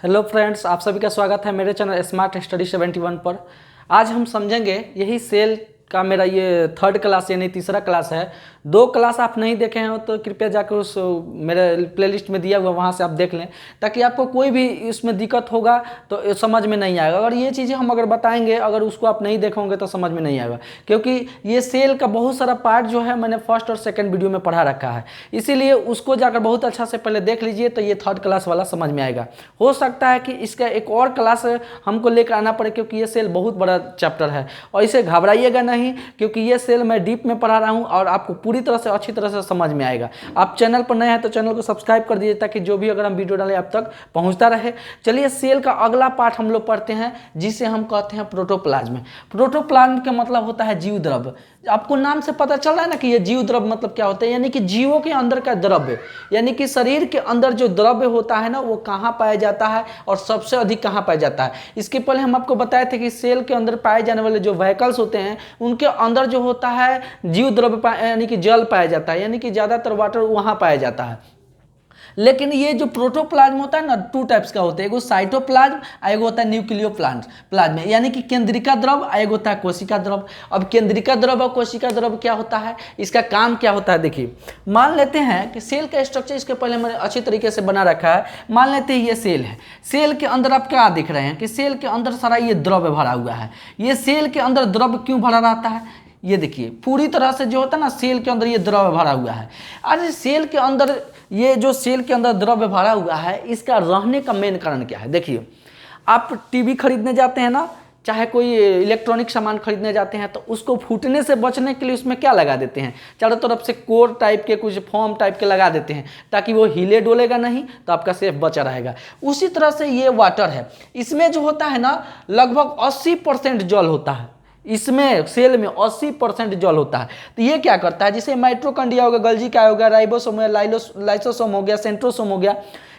Hello friends, आप सभी का स्वागत है मेरे चैनल स्मार्ट स्टडी 71 पर। आज हम समझेंगे यही सेल का मेरा ये थर्ड क्लास यानी तीसरा क्लास है। दो क्लास आप नहीं देखे हैं तो कृपया जाकर उस मेरे प्लेलिस्ट में दिया हुआ वहाँ से आप देख लें, ताकि आपको कोई भी इसमें दिक्कत होगा तो समझ में नहीं आएगा। अगर ये चीज़ें हम अगर बताएंगे, अगर उसको आप नहीं देखोगे तो समझ में नहीं आएगा, क्योंकि ये सेल का बहुत सारा पार्ट जो है मैंने फर्स्ट और सेकंड वीडियो में पढ़ा रखा है। इसीलिए उसको जाकर बहुत अच्छा से पहले देख लीजिए तो ये थर्ड क्लास वाला समझ में आएगा। हो सकता है कि इसका एक और क्लास हमको लेकर आना पड़े, क्योंकि ये सेल बहुत बड़ा चैप्टर है और इसे घबराइएगा नहीं, क्योंकि ये सेल मैं डीप में पढ़ा रहा हूँ और आपको पूरी तरह से अच्छी तरह से समझ में आएगा। आप चैनल पर नए हैं तो चैनल को सब्सक्राइब कर दीजिए, ताकि जो भी अगर हम वीडियो डालें आप तक पहुँचता रहे। चलिए सेल का अगला पार्ट हम लोग पढ़ते हैं, जिसे हम कहते हैं प्रोटोप्लाज्म। प्रोटोप्लाज्म का मतलब होता है जीव द्रव्य। आपको नाम से पता चल रहा है ना कि ये जीव द्रव्य मतलब क्या होता है, यानी कि जीवों के अंदर का द्रव्य, यानी कि शरीर के अंदर जो द्रव्य होता है ना वो कहाँ पाया जाता है और सबसे अधिक कहाँ पाया जाता है। इसके पहले हम आपको बताए थे कि सेल के अंदर पाए जाने वाले जो व्हीकल्स होते हैं उनके अंदर जो होता है जीव द्रव्य यानी कि जल पाया जाता है, यानी कि ज़्यादातर वाटर वहाँ पाया जाता है। लेकिन ये जो प्रोटोप्लाज्म होता है ना, टू टाइप्स का होता है, एगो साइटोप्लाज्म और एगो होता है न्यूक्लियोप्लाज्म, यानी कि केंद्रिका द्रव और एगो होता है कोशिका द्रव। अब केंद्रिका द्रव और कोशिका द्रव क्या होता है, इसका काम क्या होता है, देखिए मान लेते हैं कि सेल का स्ट्रक्चर इसके पहले मैंने अच्छी तरीके से बना रखा है। मान लेते हैं ये सेल है, सेल के अंदर आप क्या देख रहे हैं कि सेल के अंदर सारा ये द्रव्य भरा हुआ है। ये सेल के अंदर द्रव्य क्यों भरा रहता है, ये देखिए पूरी तरह से जो होता है ना सेल के अंदर ये द्रव्य भरा हुआ है। अरे सेल के अंदर ये जो सेल के अंदर द्रव्य भरा हुआ है, इसका रहने का मेन कारण क्या है। देखिए आप टीवी खरीदने जाते हैं ना, चाहे कोई इलेक्ट्रॉनिक सामान खरीदने जाते हैं, तो उसको फूटने से बचने के लिए उसमें क्या लगा देते हैं, चारों तरफ से कोर टाइप के कुछ फॉर्म टाइप के लगा देते हैं, ताकि वो हिले डोलेगा नहीं, तो आपका सेफ बचा रहेगा। उसी तरह से ये वाटर है, इसमें जो होता है ना लगभग 80% जल होता है। इसमें सेल में 80% जल होता है। तो ये क्या करता है, जैसे माइटोकॉन्ड्रिया हो गया, गोल्गी का हो गया, राइबोसोम हो गया, लाइसोसोम हो गया, सेंट्रोसोम हो गया,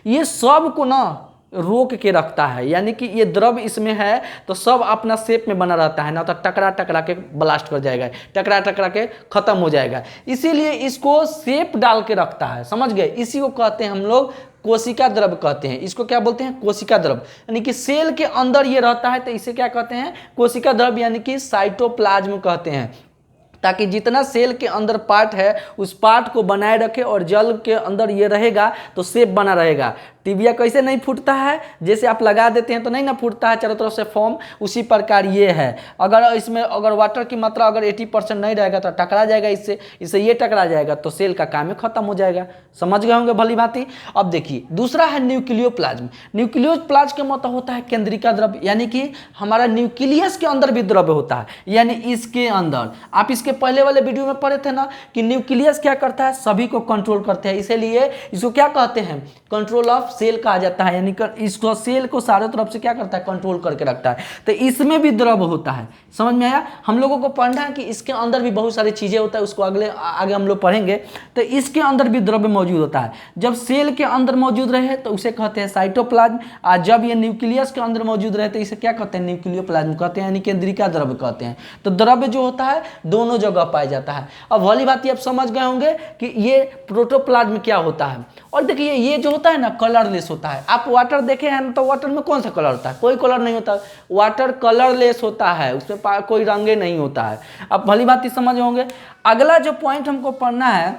ये सब को ना रोक के रखता है। यानी कि ये द्रव इसमें है तो सब अपना शेप में बना रहता है, ना तो टकरा टकरा के ब्लास्ट कर जाएगा, टकरा टकरा के खत्म हो जाएगा। इसीलिए इसको शेप डाल के रखता है, समझ गए। इसी को कहते हैं हम लोग कोशिका द्रव कहते हैं। इसको क्या बोलते हैं, कोशिका द्रव। यानी कि सेल के अंदर ये रहता है तो इसे क्या कहते हैं, कोशिका द्रव, यानी कि साइटोप्लाज्म कहते हैं। ताकि जितना सेल के अंदर पार्ट है उस पार्ट को बनाए रखे, और जल के अंदर ये रहेगा तो शेप बना रहेगा। टिबिया कैसे नहीं फूटता है, जैसे आप लगा देते हैं तो नहीं ना फूटता है चारों तरफ से फॉर्म, उसी प्रकार ये है। अगर इसमें अगर वाटर की मात्रा अगर 80% नहीं रहेगा तो टकरा जाएगा, इससे ये टकरा जाएगा तो सेल का काम ही खत्म हो जाएगा। समझ गए होंगे भली भांति। अब देखिए दूसरा है न्यूक्लियोप्लाज्म। न्यूक्लियोप्लाज्म का मतलब होता है केंद्रिका द्रव्य, यानी कि हमारा न्यूक्लियस के अंदर भी द्रव्य होता है, यानी इसके अंदर। आप इसके पहले वाले वीडियो में पढ़े थे ना कि न्यूक्लियस क्या करता है, सभी को कंट्रोल करते हैं, इसीलिए इसको क्या कहते हैं, कंट्रोल ऑफ सेल कहा जाता है। यानी इसको सेल को चारों तरफ से क्या करता है, कंट्रोल करके रखता है। तो इसमें भी द्रव्य होता है, समझ में आया। हम लोगों को पढ़ना है कि इसके अंदर भी बहुत सारी चीजें होता है, उसको आगे हम लोग पढ़ेंगे। तो इसके अंदर भी द्रव्य मौजूद होता है। जब सेल के अंदर मौजूद रहे तो उसे कहते हैं साइटोप्लाज्म, और जब ये न्यूक्लियस के अंदर मौजूद रहे तो इसे क्या कहते हैं, न्यूक्लियोप्लाज्म कहते हैं, यानी केंद्रिका द्रव्य कहते हैं। तो द्रव्य जो होता है दोनों जगह पाया जाता है। अब वाली बात ये आप समझ गए होंगे कि ये प्रोटोप्लाज्म क्या होता है। और देखिए ये जो होता है ना कलरलेस होता है। आप वाटर देखे हैं ना, तो वाटर में कौन सा कलर होता है, कोई कलर नहीं होता। वाटर कलरलेस होता है, उसमें कोई रंगे नहीं होता है। अब भली बात ही समझ होंगे। अगला जो पॉइंट हमको पढ़ना है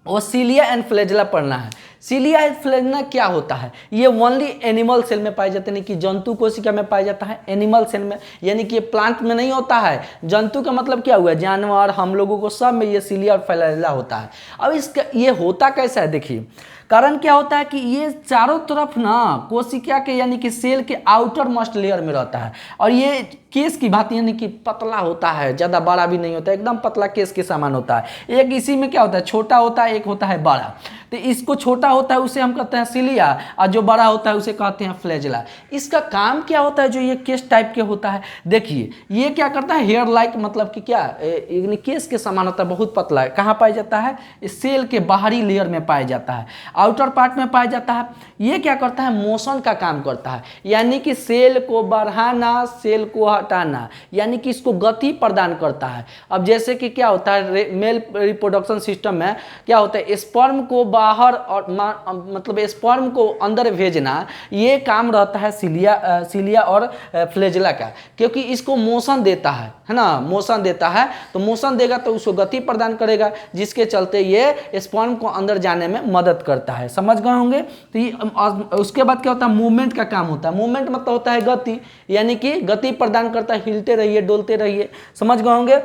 वो सीलिया एंड फ्लैजेला पढ़ना है। सीलिया एंड फ्लैजेला क्या होता है, ये ओनली एनिमल सेल में पाए जाते हैं, यानी कि जंतु कोशिका में पाया जाता है, एनिमल सेल में, यानी कि ये प्लांट में नहीं होता है। जंतु का मतलब क्या हुआ, जानवर, हम लोगों को सब में ये सीलिया और फ्लैजेला होता है। अब इसका ये होता कैसा है, देखिए कारण क्या होता है कि ये चारों तरफ ना कोशिका के यानी कि सेल के आउटर मोस्ट लेयर में रहता है, और ये केस की भांति यानी कि पतला होता है, ज़्यादा बड़ा भी नहीं होता, एकदम पतला केस के समान होता है। एक इसी में क्या होता है, छोटा होता है, एक होता है बड़ा। तो इसको छोटा होता है उसे हम कहते हैं सीलिया, और जो बड़ा होता है उसे कहते हैं फ्लैजेला। इसका काम क्या होता है, जो ये केस टाइप के होता है, देखिए ये क्या करता है, हेयर लाइक, मतलब कि क्या यानी केस के समान होता है, बहुत पतला है। कहाँ पाया जाता है, इस सेल के बाहरी लेयर में पाया जाता है, आउटर पार्ट में पाया जाता है। ये क्या करता है, मोशन का काम करता है, यानी कि सेल को बढ़ाना, सेल को हटाना, यानी कि इसको गति प्रदान करता है। अब जैसे कि क्या होता है, मेल रिप्रोडक्शन सिस्टम में क्या होता है, स्पर्म को बाहर और मतलब स्पर्म को अंदर भेजना, ये काम रहता है सिलिया और फ्लैजेला का, क्योंकि इसको मोशन देता है ना, मोशन देता है। तो मोशन देगा तो उसको गति प्रदान करेगा, जिसके चलते ये स्पर्म को अंदर जाने में मदद करता है। समझ गए होंगे। तो ये उसके बाद क्या होता है, मूवमेंट का काम होता है। मूवमेंट मतलब होता है गति, यानी कि गति प्रदान करता है, हिलते रहिए डोलते रहिए। समझ गए होंगे।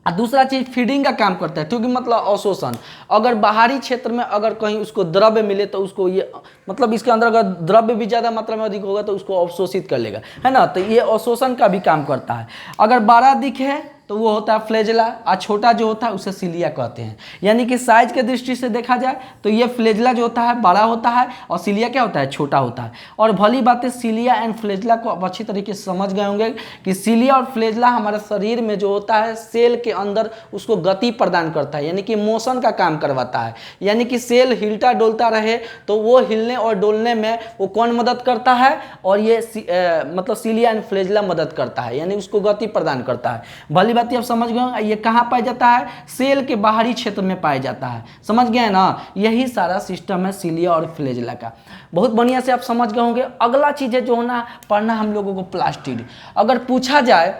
दूसरा चीज फीडिंग का काम करता है, क्योंकि मतलब अवशोषण, अगर बाहरी क्षेत्र में अगर कहीं उसको द्रव्य मिले तो उसको ये मतलब इसके अंदर अगर द्रव्य भी ज़्यादा मात्रा में अधिक होगा तो उसको अवशोषित कर लेगा, है ना। तो ये अवशोषण का भी काम करता है। अगर बड़ा दिख है तो वो होता है फ्लैजेला, और छोटा जो होता है उसे सिलिया कहते हैं। यानी कि साइज के दृष्टि से देखा जाए तो ये फ्लैजेला जो होता है बड़ा होता है और सिलिया क्या होता है, छोटा होता है। और भली बात है, सिलिया एंड फ्लैजेला को आप अच्छी तरीके से समझ गए होंगे कि सिलिया और फ्लैजेला हमारे शरीर में जो होता है सेल के अंदर उसको गति प्रदान करता है, यानी कि मोशन का काम करवाता है। यानी कि सेल हिलता डोलता रहे तो वो हिलने और डोलने में वो कौन मदद करता है, और ये मतलब सिलिया एंड फ्लैजेला मदद करता है, यानी उसको गति प्रदान करता है। भली बात आप समझ गए। ये कहाँ पाया जाता है, सेल के बाहरी क्षेत्र में पाया जाता है। समझ गए ना। यही सारा सिस्टम है सिलिया और फ्लैजेला का। बहुत बढ़िया से आप समझ गए होंगे। अगला चीज है जो होना पढ़ना हम लोगों को प्लास्टिड। अगर पूछा जाए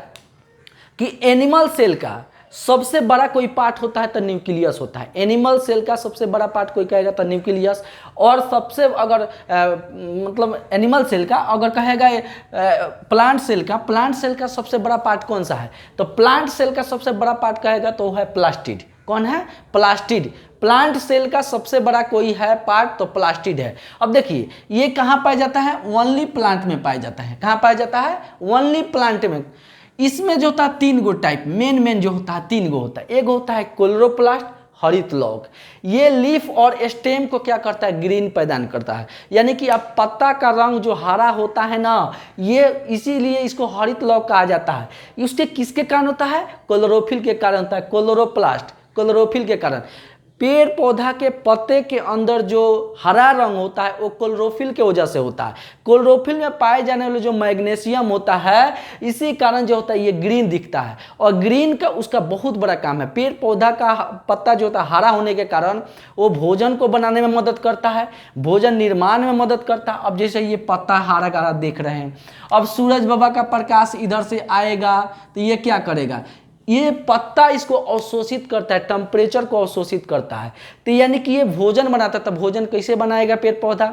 कि एनिमल सेल का सबसे बड़ा कोई पार्ट होता है तो न्यूक्लियस होता है। एनिमल सेल का सबसे बड़ा पार्ट कोई कहेगा तो न्यूक्लियस। और सबसे अगर मतलब एनिमल सेल का अगर कहेगा प्लांट सेल का सबसे बड़ा पार्ट कौन सा है, तो प्लांट सेल का सबसे बड़ा पार्ट कहेगा तो वो है प्लास्टिड। कौन है, प्लास्टिड। प्लांट सेल का सबसे बड़ा कोई है पार्ट तो प्लास्टिड है। अब देखिए ये कहाँ पाया जाता है, ओनली प्लांट में पाया जाता है। कहाँ पाया जाता है, ओनली प्लांट में। इसमें जो होता है 3 गो टाइप, मेन जो होता है 3 गो होता है। एक होता है क्लोरोप्लास्ट, हरित लौक। ये लीफ और स्टेम को क्या करता है, ग्रीन प्रदान करता है। यानी कि अब पत्ता का रंग जो हरा होता है ना, ये इसीलिए इसको हरित लौक कहा जाता है। उसके किसके कारण होता है, क्लोरोफिल के कारण होता है। क्लोरोप्लास्ट, क्लोरोफिल के कारण। पेड़ पौधा के पत्ते के अंदर जो हरा रंग होता है वो क्लोरोफिल के वजह से होता है। क्लोरोफिल में पाए जाने वाले जो मैग्नीशियम होता है, इसी कारण जो होता है ये ग्रीन दिखता है। और ग्रीन का उसका बहुत बड़ा काम है। पेड़ पौधा का पत्ता जो होता है हरा होने के कारण वो भोजन को बनाने में मदद करता है, भोजन निर्माण में मदद करता है। अब जैसे ये पत्ता हरा हरा देख रहे हैं, अब सूरज बाबा का प्रकाश इधर से आएगा तो ये क्या करेगा, ये पत्ता इसको अवशोषित करता है, टेम्परेचर को अवशोषित करता है। तो यानी कि ये भोजन बनाता है। तो भोजन कैसे बनाएगा पेड़ पौधा,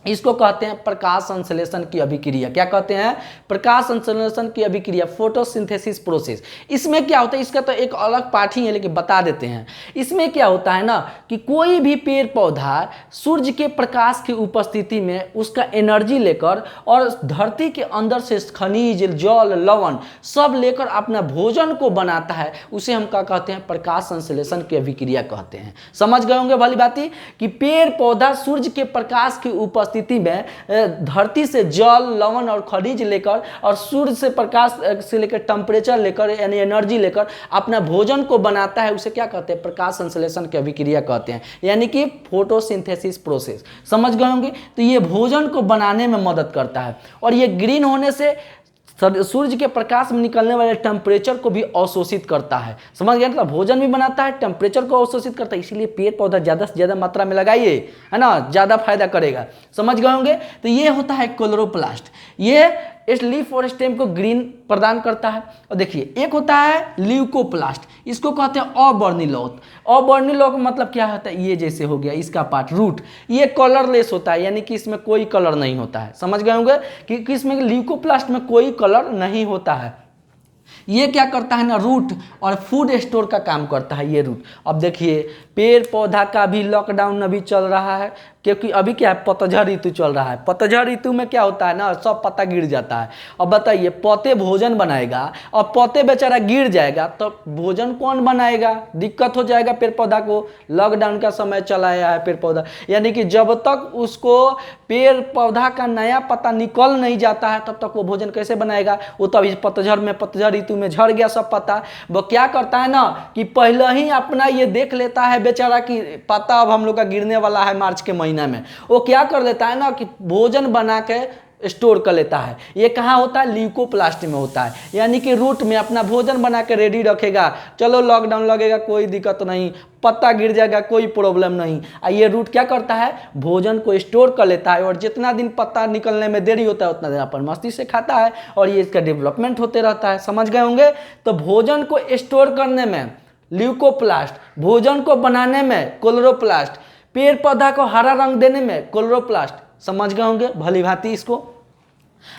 इसको कहते हैं प्रकाश संश्लेषण की अभिक्रिया। क्या कहते हैं, प्रकाश संश्लेषण की अभिक्रिया, फोटोसिंथेसिस प्रोसेस। इसमें क्या होता है, इसका तो एक अलग पाठ ही है लेकिन बता देते हैं। इसमें क्या होता है ना कि कोई भी पेड़ पौधा सूर्य के प्रकाश की उपस्थिति में उसका एनर्जी लेकर और धरती के अंदर से खनिज, जल, लवण सब लेकर अपना भोजन को बनाता है। उसे हम क्या कहते हैं, प्रकाश संश्लेषण की अभिक्रिया कहते हैं। समझ गए होंगे भली बाती कि पेड़ पौधा सूर्य के प्रकाश की उपस्थिति में धरती से जल, लवण और खनिज लेकर और सूर्य से प्रकाश से लेकर टेम्परेचर लेकर यानी एनर्जी लेकर अपना भोजन को बनाता है। उसे क्या कहते हैं, प्रकाश संश्लेषण की अभिक्रिया कहते हैं, यानी कि फोटोसिंथेसिस प्रोसेस। समझ गए होंगे। तो ये भोजन को बनाने में मदद करता है। और ये ग्रीन होने से सूर्य के प्रकाश में निकलने वाले टेम्परेचर को भी अवशोषित करता है। समझ गए, मतलब भोजन भी बनाता है, टेम्परेचर को अवशोषित करता है। इसीलिए पेड़ पौधा ज़्यादा से ज़्यादा मात्रा में लगाइए, है ना, ज़्यादा फायदा करेगा। समझ गए होंगे। तो ये होता है क्लोरोप्लास्ट। ये इस लीफ और स्टेम को ग्रीन प्रदान करता है। और देखिए एक होता है ल्यूकोप्लास्ट, इसको कहते हैं अबर्निलॉक। अबर्निलॉक मतलब क्या होता है, ये जैसे हो गया इसका पार्ट रूट, ये कलरलेस होता है, यानी कि इसमें कोई कलर नहीं होता है। समझ गए होंगे कि इसमें ल्यूकोप्लास्ट में कोई कलर नहीं होता है। ये क्या करता है ना, रूट और फूड स्टोर का काम करता है ये रूट। अब देखिए पेड़ पौधा का भी लॉकडाउन अभी चल रहा है, क्योंकि अभी क्या है, पतझड़ ऋतु चल रहा है। पतझड़ ऋतु में क्या होता है ना, सब पत्ता गिर जाता है। अब बताइए पौधे भोजन बनाएगा और पौधे बेचारा गिर जाएगा तो भोजन कौन बनाएगा, दिक्कत हो जाएगा पेड़ पौधा को। लॉकडाउन का समय चलाया है पेड़ पौधा, यानी कि जब तक उसको पेड़ पौधा का नया पत्ता निकल नहीं जाता है तब तक वो भोजन कैसे बनाएगा। वो तो अभी पतझड़ में, पतझड़ ऋतु में झड़ गया सब पत्ता। वो क्या करता है ना कि पहले ही अपना ये देख लेता है बेचारा कि पत्ता अब हम लोग का गिरने वाला है मार्च के महीना में। वो क्या कर लेता है ना कि भोजन बना के स्टोर कर लेता है। ये कहाँ होता है? ल्यूकोप्लास्ट में होता है, यानी कि रूट में अपना भोजन बना के रेडी रखेगा। चलो लॉकडाउन लगेगा कोई दिक्कत नहीं, पत्ता गिर जाएगा कोई प्रॉब्लम नहीं। ये रूट क्या करता है? भोजन को स्टोर कर लेता है और जितना दिन पत्ता निकलने में देरी होता है उतना दिन अपन मस्ती से खाता है और ये इसका डेवलपमेंट होते रहता है। समझ गए होंगे? तो भोजन को स्टोर करने में ल्यूकोप्लास्ट, भोजन को बनाने में क्लोरोप्लास्ट, पेड़ पौधा को हरा रंग देने में क्लोरोप्लास्ट। समझ गए होंगे भली भांति इसको।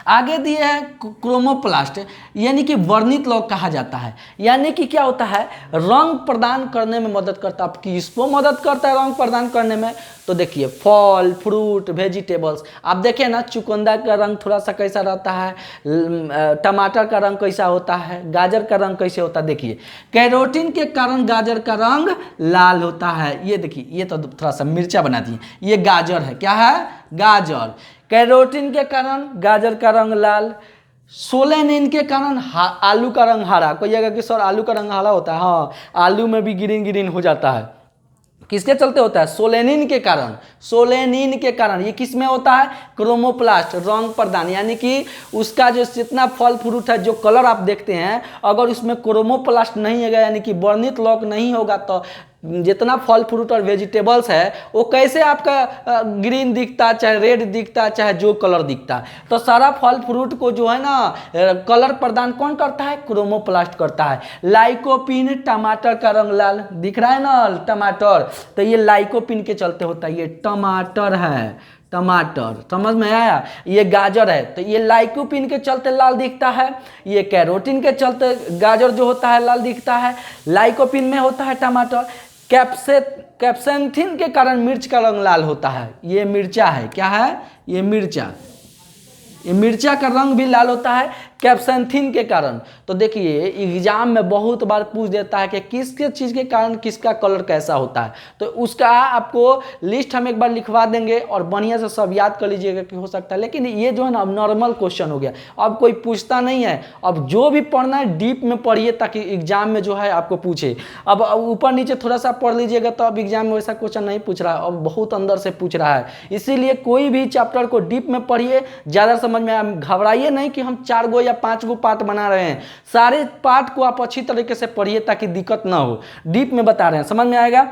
आगे दिए है क्रोमोप्लास्ट, यानी कि वर्णित लौह कहा जाता है, यानी कि क्या होता है? रंग प्रदान करने में मदद करता है। किसको मदद करता है रंग प्रदान करने में? तो देखिए फल, फ्रूट, वेजिटेबल्स। आप देखिए ना, चुकंदर का रंग थोड़ा सा कैसा रहता है, टमाटर का रंग कैसा होता है, गाजर का रंग कैसे होता है। देखिए कैरोटीन के कारण गाजर का रंग लाल होता है। ये देखिए, ये तो थोड़ा सा मिर्चा बना दिए, ये गाजर है। क्या है? गाजर। कैरोटीन के कारण गाजर का रंग लाल, सोलेनिन के कारण आलू का रंग हरा। कोई जगह कि सर आलू का रंग हरा होता है, हाँ, आलू में भी ग्रीन ग्रीन हो जाता है। किसके चलते होता है? सोलेनिन के कारण। सोलेनिन के कारण। ये किस में होता है? क्रोमोप्लास्ट, रंग प्रदान, यानी कि उसका जो जितना फल फ्रूट है, जो कलर आप देखते हैं, अगर उसमें क्रोमोप्लास्ट नहीं है, यानी कि वर्णित लौह नहीं होगा, तो जितना फल फ्रूट और वेजिटेबल्स है वो कैसे आपका ग्रीन दिखता, चाहे रेड दिखता, चाहे जो कलर दिखता। तो सारा फल फ्रूट को जो है ना कलर प्रदान कौन करता है? क्रोमोप्लास्ट करता है। लाइकोपिन, टमाटर का रंग लाल दिख रहा है ना, टमाटर, तो ये लाइकोपिन के चलते होता है। ये टमाटर है, टमाटर, समझ में आया? ये गाजर है, तो ये लाइकोपिन के चलते लाल दिखता है। ये कैरोटीन के चलते गाजर जो होता है लाल दिखता है। लाइकोपिन में होता है टमाटर। कैप्सेंथिन के कारण मिर्च का रंग लाल होता है। ये मिर्चा है। क्या है? ये मिर्चा। ये मिर्चा का रंग भी लाल होता है कैप्सेंथिन के कारण। तो देखिए एग्जाम में बहुत बार पूछ देता है कि किस किस चीज़ के कारण किसका कलर कैसा होता है, तो उसका आपको लिस्ट हम एक बार लिखवा देंगे और बढ़िया से सब याद कर लीजिएगा कि हो सकता है। लेकिन ये जो है ना अब नॉर्मल क्वेश्चन हो गया, अब कोई पूछता नहीं है। अब जो भी पढ़ना है डीप में पढ़िए ताकि एग्जाम में जो है आपको पूछे। अब ऊपर नीचे थोड़ा सा पढ़ लीजिएगा तो अब एग्जाम में वैसा क्वेश्चन नहीं पूछ रहा है, अब बहुत अंदर से पूछ रहा है। इसीलिए कोई भी चैप्टर को डीप में पढ़िए, ज़्यादा समझ में घबराइए नहीं कि हम 4 गो या 5 गो पार्ट बना रहे हैं। सारे पार्ट को आप अच्छी तरीके से पढ़िए ताकि दिक्कत ना हो। डीप में बता रहे हैं, समझ में आएगा।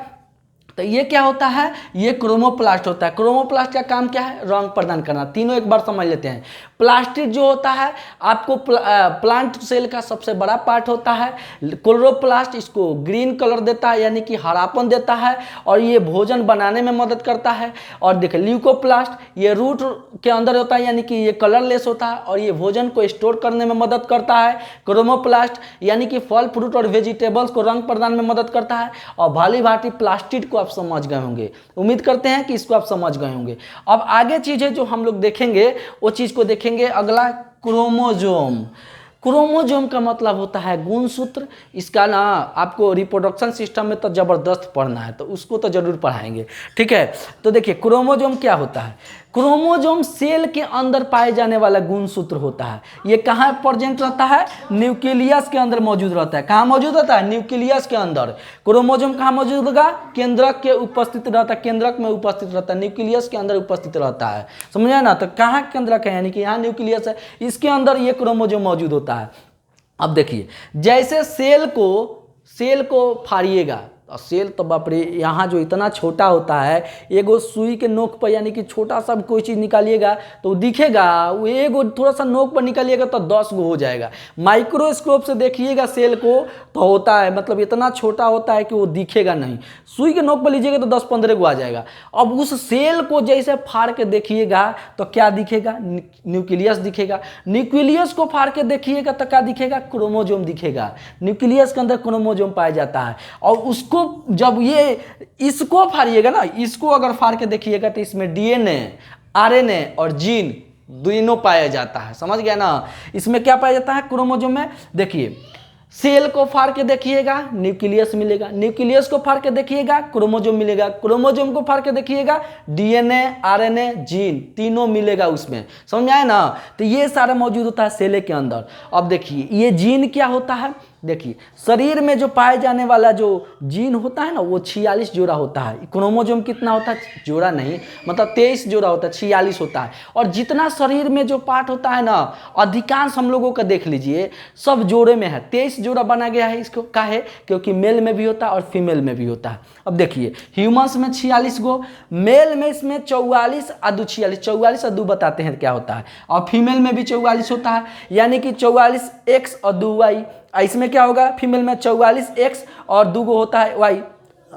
तो ये क्या होता है? ये क्रोमोप्लास्ट होता है। क्रोमोप्लास्ट का काम क्या है? रंग प्रदान करना। तीनों एक बार समझ लेते हैं। प्लास्टिड जो होता है आपको प्लांट सेल का सबसे बड़ा पार्ट होता है। क्लोरोप्लास्ट इसको ग्रीन कलर देता है, यानी कि हरापन देता है, और ये भोजन बनाने में मदद करता है। और देखिए ल्यूकोप्लास्ट ये रूट के अंदर होता है, यानी कि ये कलरलेस होता है और ये भोजन को स्टोर करने में मदद करता है। क्रोमोप्लास्ट यानी कि फल फ्रूट और वेजिटेबल्स को रंग प्रदान में मदद करता है। और भाली भांति प्लास्टिड को आप समझ गए होंगे, उम्मीद करते हैं कि इसको आप समझ गए होंगे। अब आगे चीजें जो हम लोग देखेंगे वो चीज को देखेंगे। अगला क्रोमोजोम। क्रोमोजोम का मतलब होता है गुणसूत्र। इसका ना आपको रिप्रोडक्शन सिस्टम में तो जबरदस्त पढ़ना है, तो उसको तो जरूर पढ़ाएंगे, ठीक है। तो देखिए क्रोमोजोम क्या होता है। क्रोमोजोम सेल के अंदर पाए जाने वाला गुणसूत्र होता है। ये कहाँ प्रेजेंट रहता है? न्यूक्लियस के अंदर मौजूद रहता है। कहाँ मौजूद रहता है? न्यूक्लियस के अंदर। क्रोमोजोम कहाँ मौजूद होगा? केंद्रक के उपस्थित रहता है, केंद्रक में उपस्थित रहता है, न्यूक्लियस के अंदर उपस्थित रहता है। समझे ना? तो कहाँ केंद्रक है, यानी कि यहाँ न्यूक्लियस है, इसके अंदर ये क्रोमोजोम मौजूद होता है। अब देखिए जैसे सेल को फाड़िएगा, सेल तो बाप रे, यहाँ जो इतना छोटा होता है, एगो सुई के नोक पर यानी कि छोटा सा कोई चीज़ निकालिएगा तो दिखेगा, वो एगो थोड़ा सा नोक पर निकालिएगा तो 10 गो हो जाएगा। माइक्रोस्कोप से देखिएगा सेल को तो होता है, मतलब इतना छोटा होता है कि वो दिखेगा नहीं। सुई के नोक पर लीजिएगा तो 10-15 गो आ जाएगा। अब उस सेल को जैसे फाड़ के देखिएगा तो क्या दिखेगा? न्यूक्लियस दिखेगा। न्यूक्लियस को फाड़ के देखिएगा तो क्या दिखेगा? क्रोमोजोम दिखेगा। न्यूक्लियस के अंदर क्रोमोजोम पाया जाता है। और उसको जब इसको फाड़िएगा ना, इसको अगर फाड़ के देखिएगा तो इसमें डीएनए, आरएनए और जीन दोनों पाया जाता है। समझ गया ना? इसमें क्या पाया जाता है क्रोमोजोम में? देखिए सेल को फाड़ के देखिएगा न्यूक्लियस मिलेगा, न्यूक्लियस को फाड़ के देखिएगा क्रोमोजोम मिलेगा, क्रोमोजोम को फाड़ के देखिएगा डीएनए, आरएनए, जीन तीनों मिलेगा उसमें। समझ में आया ना? तो ये सारा मौजूद होता है सेल के अंदर। अब देखिए ये जीन क्या होता है? देखिए शरीर में जो पाए जाने वाला जो जीन होता है ना वो 46 जोड़ा होता है। क्रोमोसोम कितना होता है? जोड़ा नहीं, मतलब 23 जोड़ा होता है, 46 होता है। और जितना शरीर में जो पार्ट होता है ना, अधिकांश हम लोगों का देख लीजिए सब जोड़े में है। 23 जोड़ा बना गया है इसको, का है क्योंकि मेल में भी होता है और फीमेल में भी होता है। अब देखिए ह्यूमंस में 46 गो, मेल में इसमें 44 अदू 46, 44 अदू बताते हैं क्या होता है, और फीमेल में भी 44 होता है, यानी कि 44 एक्स और 2 वाई। इसमें क्या होगा? फीमेल में 44 एक्स और 2 गो होता है वाई,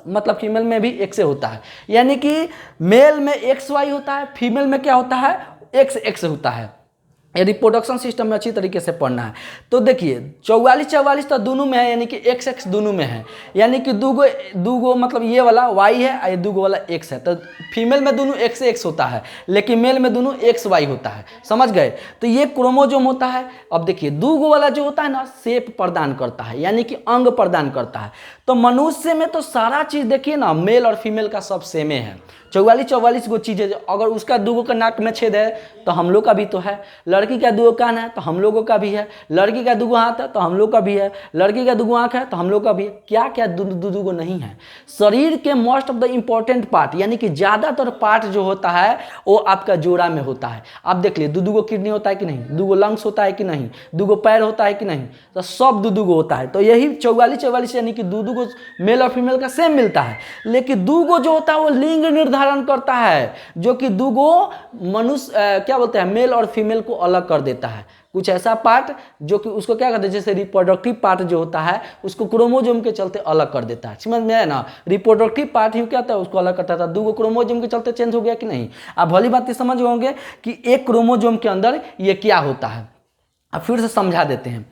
मतलब फीमेल में भी एक्स होता है, यानी कि मेल में एक्स वाई होता है, फीमेल में क्या होता है? एक्स एक्स होता है। ये रिप्रोडक्शन सिस्टम में अच्छी तरीके से पढ़ना है। तो देखिए 44 तो दोनों में है, यानी कि एक्स एक्स दोनों में है, यानी कि दो गो मतलब ये वाला वाई है और ये 2 गो वाला एक्स है। तो फीमेल में दोनों एक्स एक्स होता है, लेकिन मेल में दोनों एक्स वाई होता है। समझ गए? तो ये क्रोमोसोम होता है। अब देखिए 2 गो वाला जो होता है ना, शेप प्रदान करता है, यानी कि अंग प्रदान करता है। तो मनुष्य में तो सारा चीज देखिए ना, मेल और फीमेल का सब सेमे है। 44 गो चीजें, अगर उसका 2 गो का नाक में छेद है तो हम लोग का भी तो है, लड़की का 2 गो कान है तो हम लोगों का भी है, लड़की का 2 गो हाथ है तो हम लोग का भी है, लड़की का 2 गो आंख है तो हम लोग का भी है। क्या क्या 2 गो नहीं है? शरीर के most of the important part, यानी कि ज्यादातर पार्ट जो होता है वो आपका जोड़ा में होता है। आप देख लिए 2 गो किडनी होता है कि नहीं, 2 गो लंग्स होता है कि नहीं, 2 गो पैर होता है कि नहीं, तो सब 2 गो होता है। तो यही 44 यानी कि 2 गो मेल और फीमेल का सेम मिलता है, लेकिन 2 गो जो होता है वो लिंग निर्धारण करता है, जो कि 2 गो मनुष्य क्या बोलते हैं, मेल और फीमेल को अलग कर देता है। कुछ ऐसा पार्ट जो कि उसको क्या कहते हैं, जैसे रिप्रोडक्टिव पार्ट जो होता है उसको क्रोमोसोम के चलते अलग कर देता है। समझ में आया ना? रिप्रोडक्टिव पार्ट ही क्या होता है, उसको अलग करता था। 2 गो क्रोमोसोम के चलते चेंज हो गया कि नहीं? आप भली बात समझ होंगे कि एक क्रोमोसोम के अंदर ये क्या होता है। अब फिर से समझा देते हैं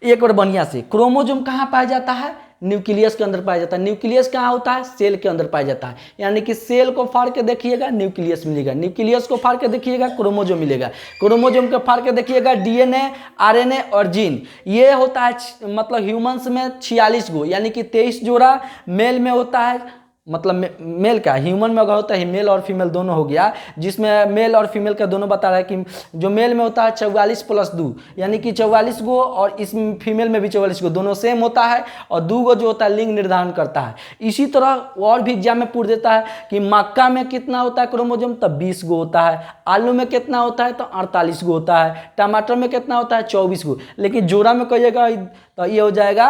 एक बार बढ़िया से। क्रोमोसोम कहाँ पाया जाता है? न्यूक्लियस के अंदर पाया जाता है। न्यूक्लियस कहाँ होता है? सेल के अंदर पाया जाता है। यानी कि सेल को फाड़ के देखिएगा न्यूक्लियस मिलेगा, न्यूक्लियस को फाड़ के देखिएगा क्रोमोसोम मिलेगा, क्रोमोसोम को फाड़ के देखिएगा डीएनए, आरएनए और जीन। ये होता है मतलब ह्यूमंस में 46 गो, यानी कि 23 जोड़ा मेल में होता है, मतलब मेल का ह्यूमन में अगर होता है मेल और फीमेल दोनों हो गया, जिसमें मेल और फीमेल का दोनों बता रहा है कि जो मेल में होता है 44 + 2 यानी कि 44 गो, और इस फीमेल में भी 44 गो, दोनों सेम होता है। और 2 गो जो होता है लिंग निर्धारण करता है। इसी तरह और भी एग्जाम में पूछ देता है कि मक्का में कितना होता है क्रोमोसोम, तब 20 गो होता है। आलू में कितना होता है, तो 48 गो होता है। टमाटर में कितना होता है, 24 गो। लेकिन जोड़ा में कहिएगा तो ये हो जाएगा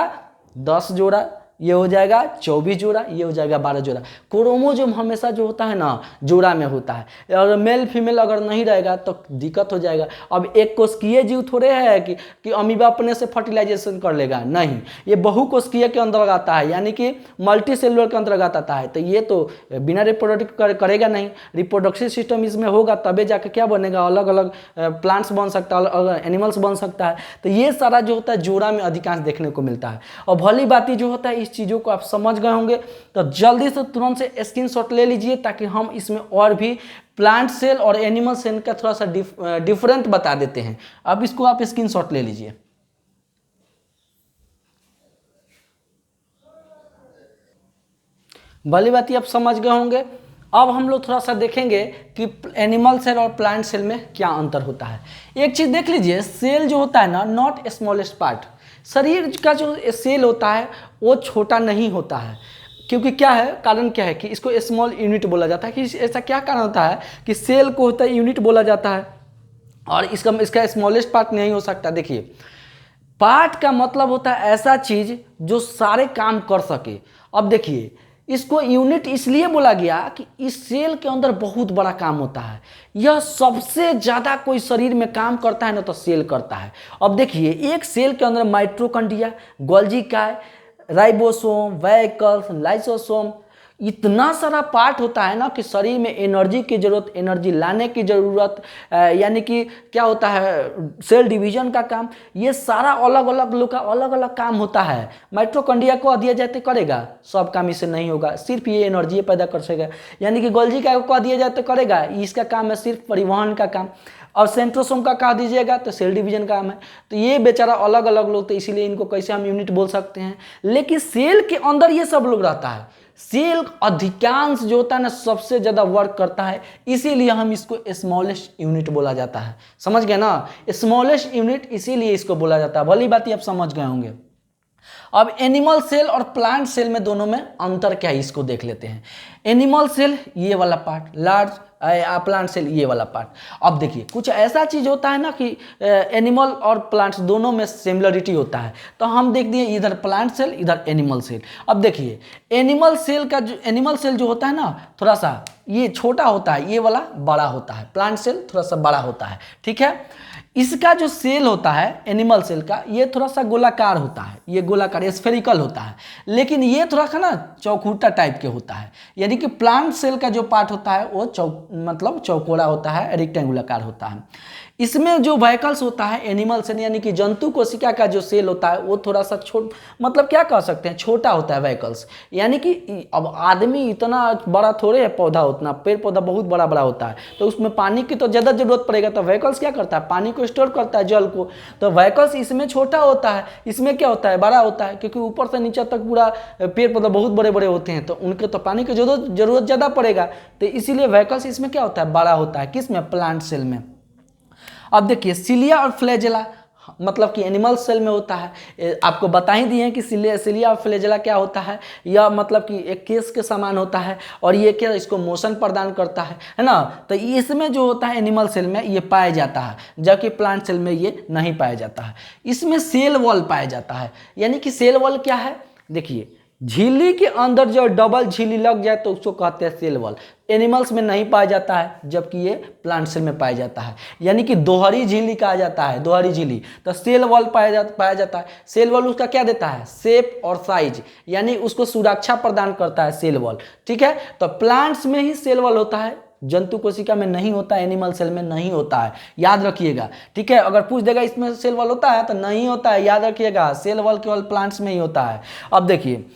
10 जोड़ा, ये हो जाएगा 24 जोड़ा, ये हो जाएगा 12 जोड़ा। क्रोमोसोम हमेशा जो होता है ना जोड़ा में होता है, और मेल फीमेल अगर नहीं रहेगा तो दिक्कत हो जाएगा। अब एक कोशिकीय जीव थोड़े है कि अमीबा अपने से फर्टिलाइजेशन कर लेगा, नहीं, ये बहुकोशिकीय के अंतर्गत आता है, यानी कि मल्टी सेलुलर के अंतर्गत आता है। तो ये तो बिना रिप्रोडक्टिव करेगा नहीं, रिप्रोडक्टिव सिस्टम इसमें होगा तबे जाके क्या बनेगा, अलग अलग प्लांट्स बन सकता है, अलग अलग एनिमल्स बन सकता है। तो ये सारा जो होता है जोड़ा में अधिकांश देखने को मिलता है। और भली बाती जो होता है इस चीज़ों को आप समझ गए होंगे, तो जल्दी से तुरंत से स्क्रीनशॉट ले लीजिए, ताकि हम इसमें और भी प्लांट सेल और एनिमल सेल का थोड़ा सा डिफरेंट बता देते हैं। अब इसको आप स्क्रीनशॉट ले लीजिए। भली बात आप समझ गए होंगे। अब हम लोग थोड़ा सा देखेंगे कि एनिमल सेल और प्लांट सेल में क्या अंतर होता है। एक चीज देख लीजिए, सेल जो होता है ना, नॉट स्मॉलेस्ट पार्ट, शरीर का जो सेल होता है वो छोटा नहीं होता है। क्योंकि क्या है, कारण क्या है कि इसको स्मॉल यूनिट बोला जाता है। कि ऐसा क्या कारण होता है कि सेल को होता है यूनिट बोला जाता है, और इसका स्मॉलेस्ट पार्ट नहीं हो सकता। देखिए पार्ट का मतलब होता है ऐसा चीज जो सारे काम कर सके। अब देखिए इसको यूनिट इसलिए बोला गया कि इस सेल के अंदर बहुत बड़ा काम होता है। यह सबसे ज्यादा कोई शरीर में काम करता है ना, तो सेल करता है। अब देखिए एक सेल के अंदर माइटोकॉन्ड्रिया, गोल्गी काय, राइबोसोम, वेहिकल्स, लाइसोसोम, इतना सारा पार्ट होता है ना कि शरीर में एनर्जी की जरूरत, एनर्जी लाने की जरूरत, यानी कि क्या होता है सेल डिवीजन का काम, ये सारा अलग अलग लोग का अलग अलग काम होता है। माइटोकॉन्ड्रिया को दिया जाए तो करेगा, सब काम इससे नहीं होगा, सिर्फ ये एनर्जी पैदा कर सकेगा। यानी कि गोल्गी का को दिया जाए तो करेगा, इसका काम है सिर्फ परिवहन का काम। और सेंट्रोसोम का कहा दीजिएगा तो सेल डिवीजन का काम है। तो ये बेचारा अलग अलग लोग, तो इसीलिए इनको कैसे हम यूनिट बोल सकते हैं। लेकिन सेल के अंदर ये सब लोग रहता है। सेल अधिकांश जो होता है ना सबसे ज्यादा वर्क करता है, इसीलिए हम इसको स्मॉलेस्ट यूनिट बोला जाता है। समझ गए ना, स्मॉलेस्ट यूनिट इसीलिए इसको बोला जाता है। भली बात आप समझ गए होंगे। अब एनिमल सेल और प्लांट सेल में दोनों में अंतर क्या है इसको देख लेते हैं। एनिमल सेल ये वाला पार्ट, लार्ज प्लांट सेल ये वाला पार्ट। अब देखिए कुछ ऐसा चीज होता है ना कि एनिमल और प्लांट्स दोनों में सिमिलरिटी होता है, तो हम देख दिए इधर प्लांट सेल इधर एनिमल सेल। अब देखिए एनिमल सेल जो होता है ना थोड़ा सा ये छोटा होता है, ये वाला बड़ा होता है, प्लांट सेल थोड़ा सा बड़ा होता है, ठीक है। इसका जो सेल होता है एनिमल सेल का ये थोड़ा सा गोलाकार होता है, ये गोलाकार स्फेरिकल होता है, लेकिन ये थोड़ा सा ना चौखूटा टाइप के होता है। यानी कि प्लांट सेल का जो पार्ट होता है वो मतलब चौकोरा होता है, रेक्टेंगुलर होता है। इसमें जो वैकल्स होता है एनिमल सेल यानी कि जंतु कोशिका का जो सेल होता है वो थोड़ा सा मतलब क्या कह सकते हैं छोटा होता है वैकल्स। यानी कि अब आदमी इतना बड़ा थोड़े है, पौधा उतना, पेड़ पौधा बहुत बड़ा बड़ा होता है, तो उसमें पानी की तो ज़्यादा जरूरत पड़ेगा, तो वैकल्स क्या करता है पानी को स्टोर करता है, जल को। तो वैकल्स इसमें छोटा होता है, इसमें क्या होता है बड़ा होता है, क्योंकि ऊपर से नीचे तक पूरा पेड़ पौधा बहुत बड़े बड़े होते हैं, तो उनके तो पानी की जरूरत ज़्यादा पड़ेगा, तो इसीलिए वैकल्स इसमें क्या होता है बड़ा होता है, किस में प्लांट सेल में। अब देखिए सिलिया और फ्लैजेला मतलब कि एनिमल सेल में होता है। आपको बता ही दिए हैं कि सिलिया और फ्लैजेला क्या होता है, यह मतलब कि एक केस के समान होता है और ये क्या इसको मोशन प्रदान करता है ना। तो इसमें जो होता है एनिमल सेल में ये पाया जाता है, जबकि प्लांट सेल में ये नहीं पाया जाता है। इसमें सेल वॉल पाया जाता है। यानी कि सेल वॉल क्या है, देखिए झिल्ली के अंदर जो डबल झिल्ली लग जाए तो उसको कहते हैं सेल वॉल। एनिमल्स में नहीं पाया जाता है, जबकि ये प्लांट सेल में पाया जाता है। यानी कि दोहरी झिल्ली कहा जाता है, दोहरी झिल्ली। तो सेल वॉल पाया जाता है। सेल वॉल उसका क्या देता है शेप और साइज, यानी उसको सुरक्षा प्रदान करता है सेल वॉल, ठीक है। तो प्लांट्स में ही सेल वॉल होता है, जंतु कोशिका में नहीं होता, एनिमल सेल में नहीं होता है, याद रखिएगा, ठीक है। अगर पूछ देगा इसमें सेल वॉल होता है तो नहीं होता है, याद रखिएगा, सेल वॉल केवल प्लांट्स में ही होता है। अब देखिए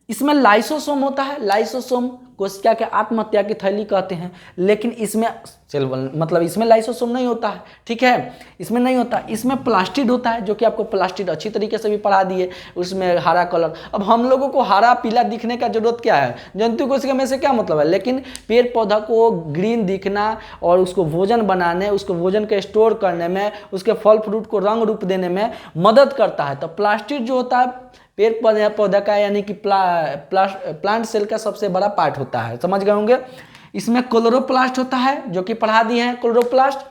इसमें लाइसोसोम होता है। लाइसोसोम कोशिका के आत्महत्या की थैली कहते हैं, लेकिन इसमें सेल वॉल मतलब इसमें लाइसोसोम नहीं होता है, ठीक है, इसमें नहीं होता। इसमें प्लास्टिड होता है, जो कि आपको प्लास्टिड अच्छी तरीके से भी पढ़ा दिए, उसमें हरा कलर। अब हम लोगों को हरा पीला दिखने का जरूरत क्या है, जंतु कोशिका में से क्या मतलब है, लेकिन पेड़ पौधा को ग्रीन दिखना और उसको भोजन बनाने, उसको भोजन के स्टोर करने में, उसके फल फ्रूट को रंग रूप देने में मदद करता है। तो प्लास्टिड जो होता है पेड़ पौधा का यानी कि प्लांट सेल का सबसे बड़ा पार्ट होता है, समझ गए होंगे। इसमें क्लोरोप्लास्ट होता है, जो कि पढ़ा दिए हैं क्लोरोप्लास्ट।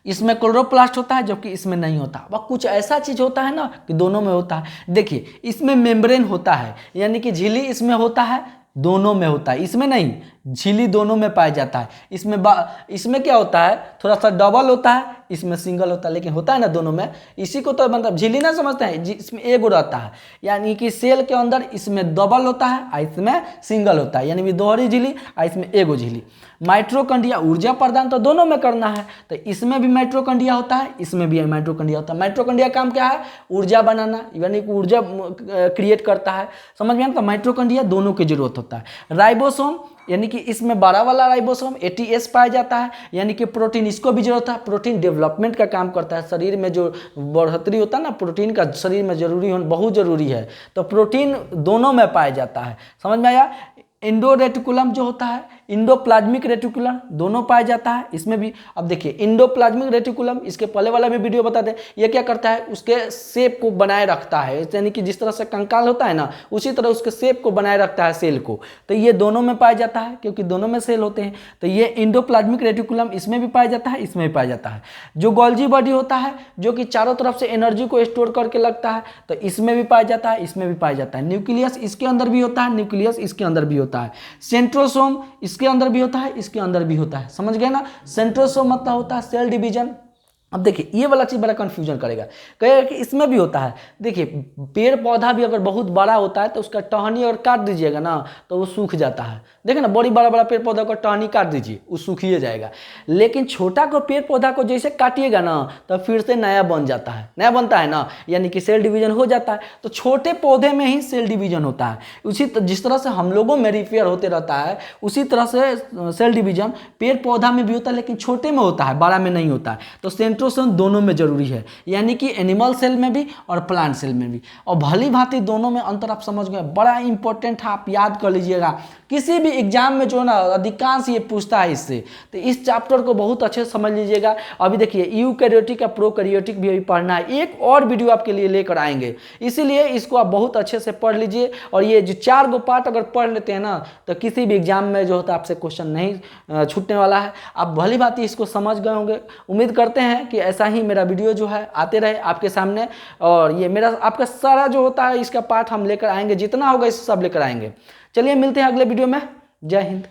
इसमें क्लोरोप्लास्ट होता है, जबकि इसमें नहीं होता। वह कुछ ऐसा चीज होता है ना कि दोनों में होता है। देखिए इसमें मेम्ब्रेन होता है, यानी कि झिल्ली इसमें होता है, दोनों में होता है, इसमें नहीं, झिल्ली दोनों में पाया जाता है। इसमें क्या होता है थोड़ा सा डबल होता है, इसमें सिंगल होता है, लेकिन होता है ना दोनों में। इसी को तो मतलब झिल्ली ना समझते हैं, इसमें एगो रहता है, यानी कि सेल के अंदर इसमें डबल होता है और इसमें सिंगल होता है, यानी कि दोहरी झिल्ली और इसमें एगो झिल्ली। माइटोकॉन्ड्रिया ऊर्जा प्रदान तो दोनों में करना है, तो इसमें भी माइटोकॉन्ड्रिया होता है, इसमें भी माइटोकॉन्ड्रिया होता है। माइटोकॉन्ड्रिया काम क्या है, ऊर्जा बनाना, यानी कि ऊर्जा क्रिएट करता है, समझ में। तो माइटोकॉन्ड्रिया दोनों की जरूरत होता है। राइबोसोम यानी कि इसमें बड़ा वाला राइबोसोम ATS पाया जाता है, यानी कि प्रोटीन, इसको भी जरूरत है, प्रोटीन डेवलपमेंट का काम करता है। शरीर में जो बढ़ोतरी होता है ना प्रोटीन का, शरीर में जरूरी होना बहुत जरूरी है, तो प्रोटीन दोनों में पाया जाता है, समझ में आया। इंडो रेटिकुलम जो होता है, इंडोप्लाज्मिक रेटिकुलम दोनों पाया जाता है, इसमें भी। अब देखिए इंडोप्लाज्मिक रेटिकुलम, इसके पहले वाला भी वीडियो बता दें, ये क्या करता है उसके शेप को बनाए रखता है, यानी कि जिस तरह से कंकाल होता है ना उसी तरह उसके शेप को बनाए रखता है सेल को। तो ये दोनों में पाया जाता है, क्योंकि दोनों में सेल होते हैं। तो ये इंडोप्लाज्मिक रेटिकुलम इसमें भी पाया जाता है, इसमें भी पाया जाता है। जो गोल्जी बॉडी होता है, जो कि चारों तरफ से एनर्जी को स्टोर करके लगता है, तो इसमें भी पाया जाता है, इसमें भी पाया जाता है। न्यूक्लियस इसके अंदर भी होता है, न्यूक्लियस इसके अंदर भी होता है। सेंट्रोसोम इसके अंदर भी होता है, इसके अंदर भी होता है, समझ गए ना। सेंट्रोसोम मतलब होता है सेल डिवीजन। अब देखिए ये वाला चीज बड़ा कंफ्यूजन करेगा, कहेगा कि इसमें भी होता है। देखिए पेड़ पौधा भी अगर बहुत बड़ा होता है तो उसका टहनी और काट दीजिएगा ना तो वो सूख जाता है। देखिए ना बड़ी बड़ा बड़ा पेड़ पौधा को टहनी काट दीजिए, वो सूखिए जाएगा। लेकिन छोटा को पेड़ पौधा को जैसे काटिएगा ना तो फिर से नया बन जाता है, नया बनता है ना, यानी कि सेल डिवीजन हो जाता है। तो छोटे पौधे में ही सेल डिवीजन होता है। उसी जिस तरह से हम लोगों में रिपेयर होते रहता है, उसी तरह से सेल डिवीजन पेड़ पौधा में भी होता है, लेकिन छोटे में होता है, बड़ा में नहीं होता है। तो सेंट्रोसोम दोनों में जरूरी है, यानी कि एनिमल सेल में भी और प्लांट सेल में भी। और भली भांति दोनों में अंतर आप समझ गए, बड़ा इंपॉर्टेंट है, आप याद कर लीजिएगा। किसी भी एग्जाम में जो है ना अधिकांश ये पूछता है इससे। तो इस चैप्टर को बहुत अच्छे से समझ लीजिएगा। अभी देखिए यूकैरियोटिक या प्रोकैरियोटिक भी अभी पढ़ना है, एक और वीडियो आपके लिए लेकर आएंगे, इसीलिए इसको आप बहुत अच्छे से पढ़ लीजिए। और ये जो 4 गो पार्ट अगर पढ़ लेते हैं ना तो किसी भी एग्जाम में जो होता है आपसे क्वेश्चन नहीं छूटने वाला है। आप भली बात इसको समझ गए होंगे। उम्मीद करते हैं कि ऐसा ही मेरा वीडियो जो है आते रहे आपके सामने, और ये मेरा आपका सारा जो होता है इसका पार्ट हम लेकर आएंगे, जितना होगा इस सब लेकर आएंगे। चलिए मिलते हैं अगले वीडियो में। जय हिंद।